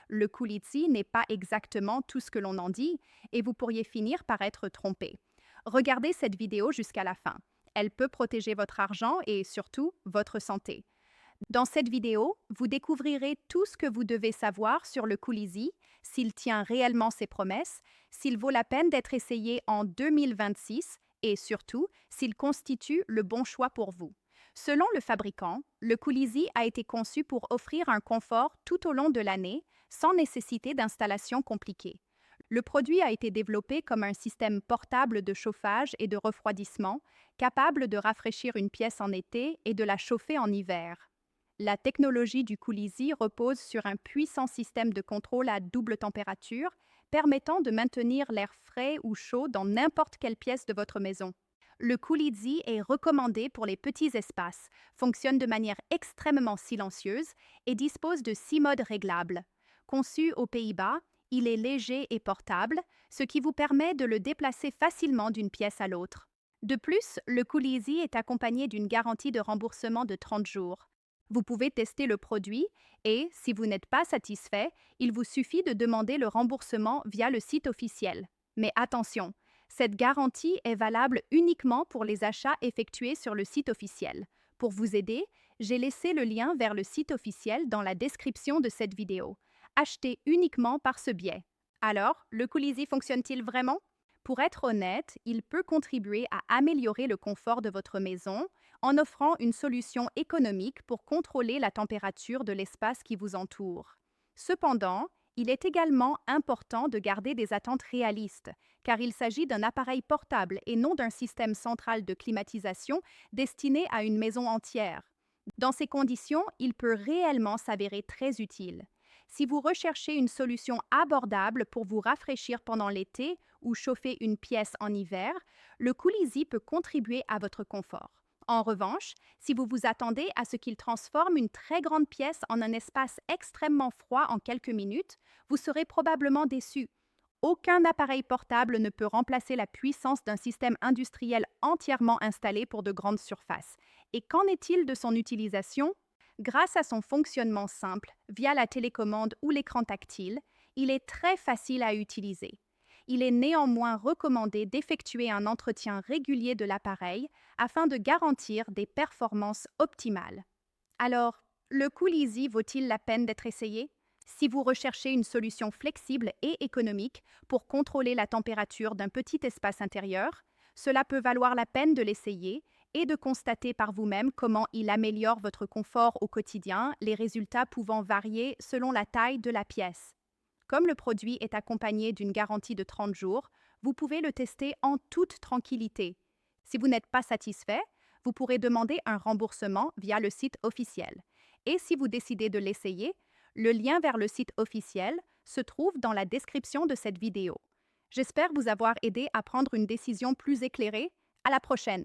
Le Coolitzy n'est pas exactement tout ce que l'on en dit et vous pourriez finir par être trompé. Regardez cette vidéo jusqu'à la fin. Elle peut protéger votre argent et surtout votre santé. Dans cette vidéo, vous découvrirez tout ce que vous devez savoir sur le Coolitzy, s'il tient réellement ses promesses, s'il vaut la peine d'être essayé en 2026 et surtout s'il constitue le bon choix pour vous. Selon le fabricant, le Coolitzy a été conçu pour offrir un confort tout au long de l'année sans nécessité d'installation compliquée. Le produit a été développé comme un système portable de chauffage et de refroidissement, capable de rafraîchir une pièce en été et de la chauffer en hiver. La technologie du Coolitzy repose sur un puissant système de contrôle à double température, permettant de maintenir l'air frais ou chaud dans n'importe quelle pièce de votre maison. Le Coolitzy est recommandé pour les petits espaces, fonctionne de manière extrêmement silencieuse et dispose de 6 modes réglables. Conçu aux Pays-Bas, il est léger et portable, ce qui vous permet de le déplacer facilement d'une pièce à l'autre. De plus, le Coolitzy est accompagné d'une garantie de remboursement de 30 jours. Vous pouvez tester le produit et, si vous n'êtes pas satisfait, il vous suffit de demander le remboursement via le site officiel. Mais attention, cette garantie est valable uniquement pour les achats effectués sur le site officiel. Pour vous aider, j'ai laissé le lien vers le site officiel dans la description de cette vidéo. Achetez uniquement par ce biais. Alors, le Coolitzy fonctionne-t-il vraiment? Pour être honnête, il peut contribuer à améliorer le confort de votre maison en offrant une solution économique pour contrôler la température de l'espace qui vous entoure. Cependant, il est également important de garder des attentes réalistes, car il s'agit d'un appareil portable et non d'un système central de climatisation destiné à une maison entière. Dans ces conditions, il peut réellement s'avérer très utile. Si vous recherchez une solution abordable pour vous rafraîchir pendant l'été ou chauffer une pièce en hiver, le Coolitzy peut contribuer à votre confort. En revanche, si vous vous attendez à ce qu'il transforme une très grande pièce en un espace extrêmement froid en quelques minutes, vous serez probablement déçu. Aucun appareil portable ne peut remplacer la puissance d'un système industriel entièrement installé pour de grandes surfaces. Et qu'en est-il de son utilisation? Grâce à son fonctionnement simple, via la télécommande ou l'écran tactile, il est très facile à utiliser. Il est néanmoins recommandé d'effectuer un entretien régulier de l'appareil afin de garantir des performances optimales. Alors, le Coolitzy vaut-il la peine d'être essayé? Si vous recherchez une solution flexible et économique pour contrôler la température d'un petit espace intérieur, cela peut valoir la peine de l'essayer et de constater par vous-même comment il améliore votre confort au quotidien, les résultats pouvant varier selon la taille de la pièce. Comme le produit est accompagné d'une garantie de 30 jours, vous pouvez le tester en toute tranquillité. Si vous n'êtes pas satisfait, vous pourrez demander un remboursement via le site officiel. Et si vous décidez de l'essayer, le lien vers le site officiel se trouve dans la description de cette vidéo. J'espère vous avoir aidé à prendre une décision plus éclairée. À la prochaine!